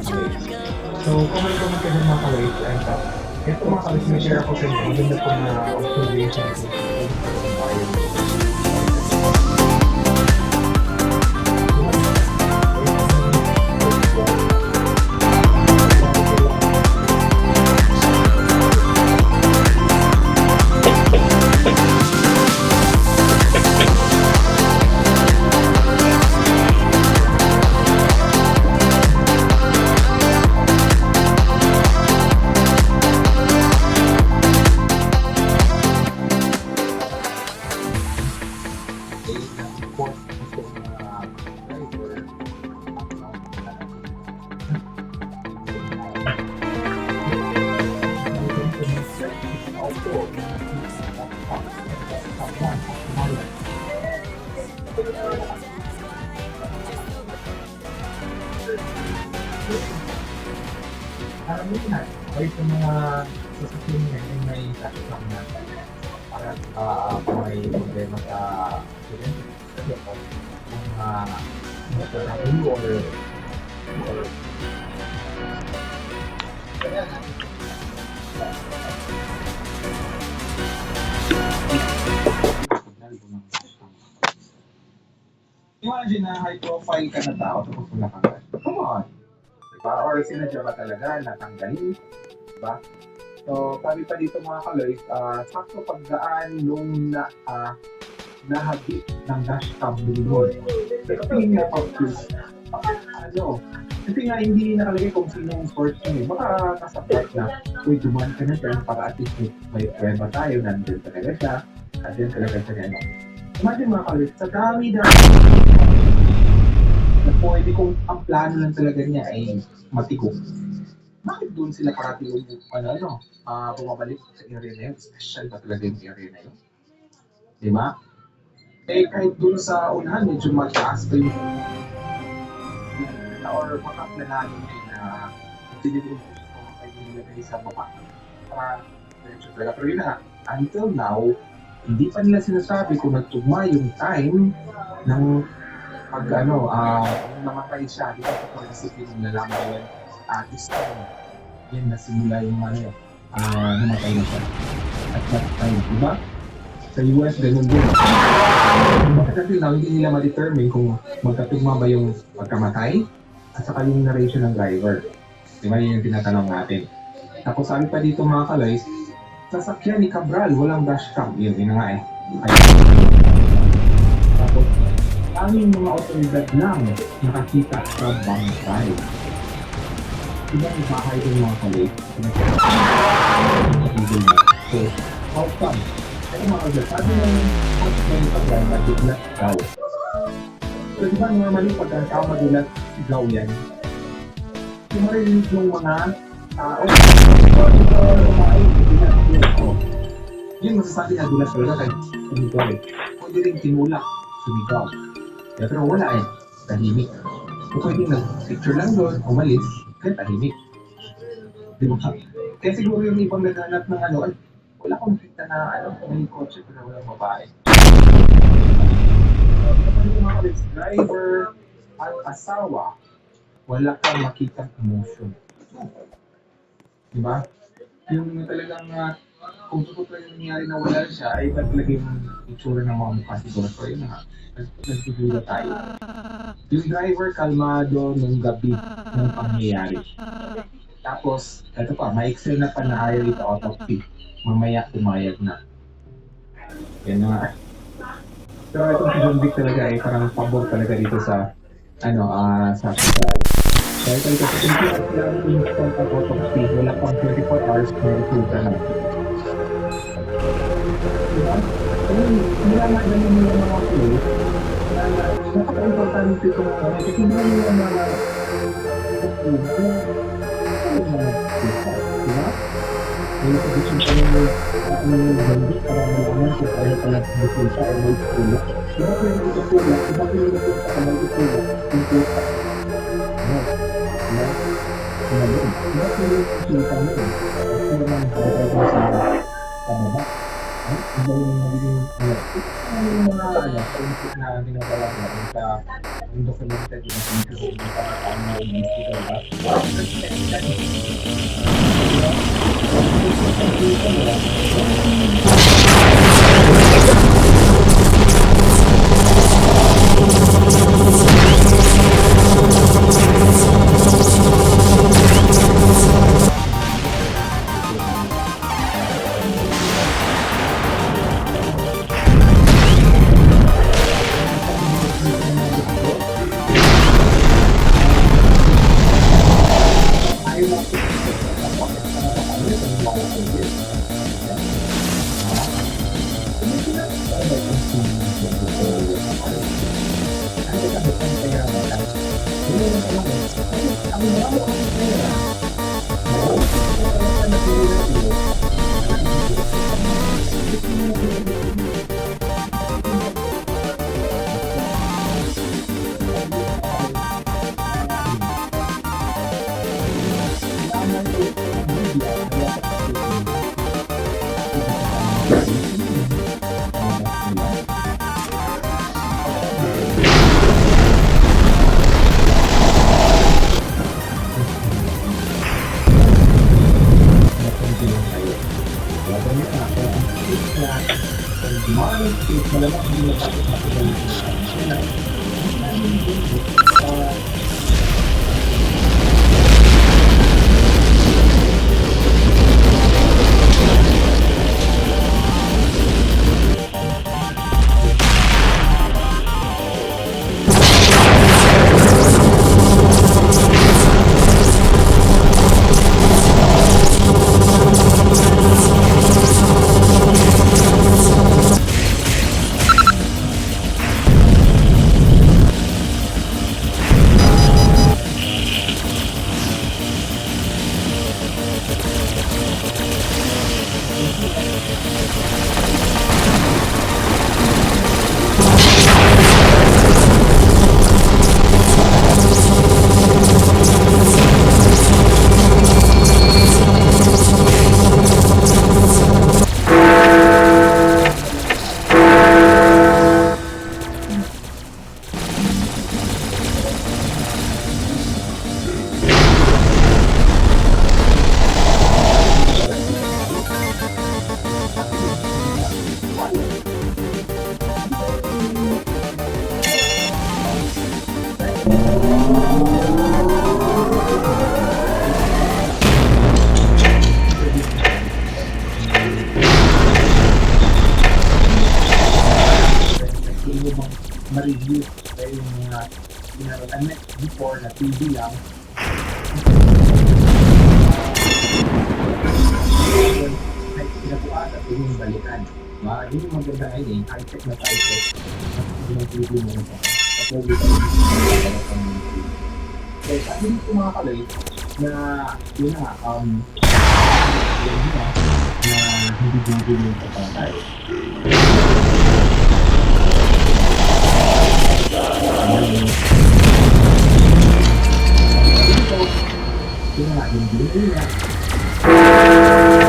kalis. So, comment ka dyan mga kalis. And ito mga kalis, may share ako sa inyo. Maganda po na observation ko. Karamihan, ay sa mga sasakyan niya ay may dashcam na para kung may problema sa accident, kasi kung magkakaroon or imagine na high profile ka na tao tapos wala kang dash. Come on! Diba? Or sinadya ba talaga natanggalin? Diba? So, sabi pa dito mga kaloys, sakto pagdaan nung nahabit ng dashcam doon. Pero tingin nga pag-choose, kasi nga hindi nakalagay kung sinong source nyo. Baka kasapit na, uy, dumaan ka na siya para at least may pweba tayo, nandun talaga siya, at then talaga siya gano'n. Imagine mga kaloys, sa dami na pwede kung ang plano lang talaga niya ay matikok. Bakit doon sila parati yung bumabalik sa area na yun? Special ba talaga yung area na yun? Diba? Eh kahit doon sa unahan, medyo mataas pa yung or makaplanahan yun na sinibig ko kayo nilagay sa baba. Para medyo talaga. Pero yun na, until now, hindi pa nila sinasabi kung nagtugma yung time ng pag namatay siya, di ba kapag nasipin yung nalaman na yan, this time, yan nasimula yung namatay na siya. At that time, di ba? Sa US, ganun din. Bakit natin lang, hindi nila ma-determine kung magkatugma ba yung pagkamatay at saka yung narration ng driver. Di ba yun yung tinatanong natin. Tapos sabi pa dito mga kalays, sasakyan ni Cabral, walang dashcam. Yun nga eh. Tapos, aming mga otoridad lang nakakita sa bangkay. Ibang bahay ng mga kalays. So, how come? Ay mga kalays, sabi ng Cabral, madulat daw. So, di ba normally pag ang tao madulat, sigaw yan. Yung marinig ng mga tao, yun masasabi na dulat talaga kahit sumigaw eh. Pwede rin tinulak, sumigaw. Pero wala eh, tahimik. So pwede nag-picture lang doon, umalis, kaya tahimik. Di ba? Kaya siguro yung ibang naghanap ng ay, wala akong nakita na may kotse pero walang babae. Kapag yung mga driver at asawa, wala kang makitang emotion. Diba? Yung talagang kung totoo yung nangyari na wala siya, ay iba talaga yung itsura ng mga mukha siguro. So yun nga, nagtutula tayo. Yung driver kalmado nung gabi ng pangyayari. Tapos, ito pa, may excel na pa na ayaw ito autopsy. Mamaya umayag na. Yan nga. Pero itong si John Vic talaga ay parang pabor talaga dito sa sa hospital. Dahil talaga sa implant lang instant ang autopsy, wala pang 24 hours na resulta na. Diba? Kaya nilaman na yung mga clues na napaka-importante ito mga kasi hindi yung mga diba? May position pa yung bandi para malaman kung ano pala resulta o may tulak. Diba kung yung tulak, diba kung yung tulak ka may tulak, yung tulak. Diba kung yung resulta mo kasi naman para sa pababa. Iba yung magiging yung mga na ginagawa natin sa yung documented yung video kung paano yung ministry talaga. Wow, ma-review kaya yung mga pinaralan before na TV lang. Pinakuha at yung balikan. Yun yung maganda ngayon high-tech na tayo yung TV mo sa kapag so sabi dito mga kalay na yun na yun na hindi video yung kapatay. Yun na yung video niya.